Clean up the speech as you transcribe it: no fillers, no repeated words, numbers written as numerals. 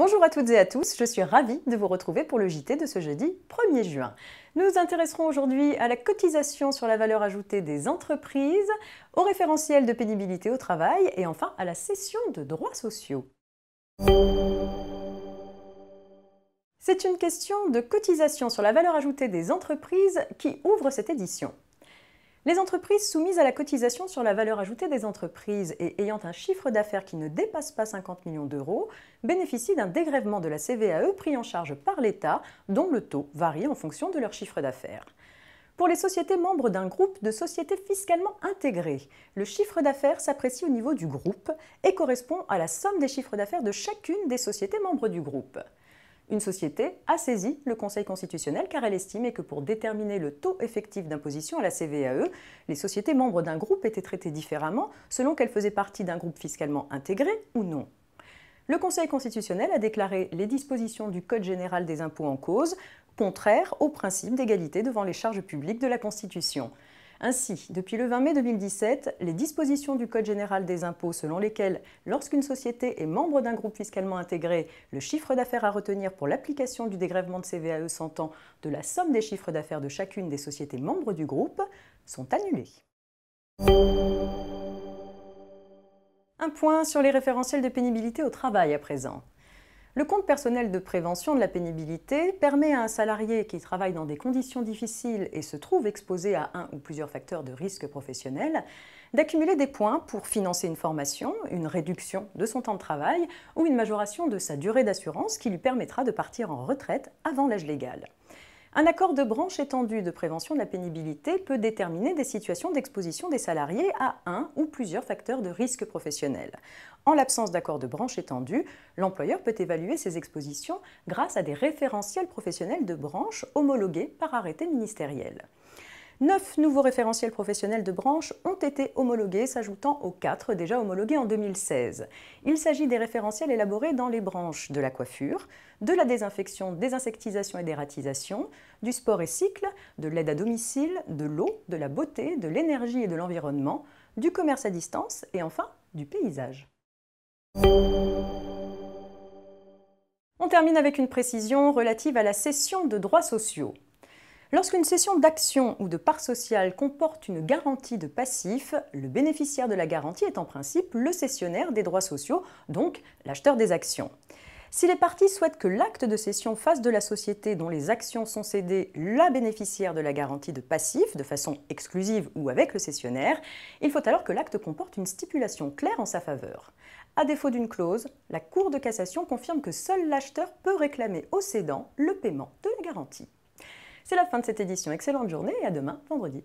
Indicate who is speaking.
Speaker 1: Bonjour à toutes et à tous, je suis ravie de vous retrouver pour le JT de ce jeudi 1er juin. Nous nous intéresserons aujourd'hui à la cotisation sur la valeur ajoutée des entreprises, au référentiel de pénibilité au travail et enfin à la cession de droits sociaux. C'est une question de cotisation sur la valeur ajoutée des entreprises qui ouvre cette édition. Les entreprises soumises à la cotisation sur la valeur ajoutée des entreprises et ayant un chiffre d'affaires qui ne dépasse pas 50 millions d'euros bénéficient d'un dégrèvement de la CVAE pris en charge par l'État, dont le taux varie en fonction de leur chiffre d'affaires. Pour les sociétés membres d'un groupe de sociétés fiscalement intégrées, le chiffre d'affaires s'apprécie au niveau du groupe et correspond à la somme des chiffres d'affaires de chacune des sociétés membres du groupe. Une société a saisi le Conseil constitutionnel car elle estimait que pour déterminer le taux effectif d'imposition à la CVAE, les sociétés membres d'un groupe étaient traitées différemment selon qu'elles faisaient partie d'un groupe fiscalement intégré ou non. Le Conseil constitutionnel a déclaré les dispositions du Code général des impôts en cause contraires au principe d'égalité devant les charges publiques de la Constitution. Ainsi, depuis le 20 mai 2017, les dispositions du Code général des impôts selon lesquelles, lorsqu'une société est membre d'un groupe fiscalement intégré, le chiffre d'affaires à retenir pour l'application du dégrèvement de CVAE s'entend de la somme des chiffres d'affaires de chacune des sociétés membres du groupe, sont annulées. Un point sur les référentiels de pénibilité au travail à présent. Le compte personnel de prévention de la pénibilité permet à un salarié qui travaille dans des conditions difficiles et se trouve exposé à un ou plusieurs facteurs de risque professionnel d'accumuler des points pour financer une formation, une réduction de son temps de travail ou une majoration de sa durée d'assurance qui lui permettra de partir en retraite avant l'âge légal. Un accord de branche étendu de prévention de la pénibilité peut déterminer des situations d'exposition des salariés à un ou plusieurs facteurs de risque professionnel. En l'absence d'accord de branche étendu, l'employeur peut évaluer ces expositions grâce à des référentiels professionnels de branche homologués par arrêté ministériel. 9 nouveaux référentiels professionnels de branche ont été homologués, s'ajoutant aux 4 déjà homologués en 2016. Il s'agit des référentiels élaborés dans les branches de la coiffure, de la désinfection, désinsectisation et dératisation, du sport et cycle, de l'aide à domicile, de l'eau, de la beauté, de l'énergie et de l'environnement, du commerce à distance et enfin du paysage. On termine avec une précision relative à la cession de droits sociaux. Lorsqu'une cession d'actions ou de parts sociales comporte une garantie de passif, le bénéficiaire de la garantie est en principe le cessionnaire des droits sociaux, donc l'acheteur des actions. Si les parties souhaitent que l'acte de cession fasse de la société dont les actions sont cédées la bénéficiaire de la garantie de passif, de façon exclusive ou avec le cessionnaire, il faut alors que l'acte comporte une stipulation claire en sa faveur. À défaut d'une clause, la Cour de cassation confirme que seul l'acheteur peut réclamer au cédant le paiement de la garantie. C'est la fin de cette édition. Excellente journée et à demain, vendredi.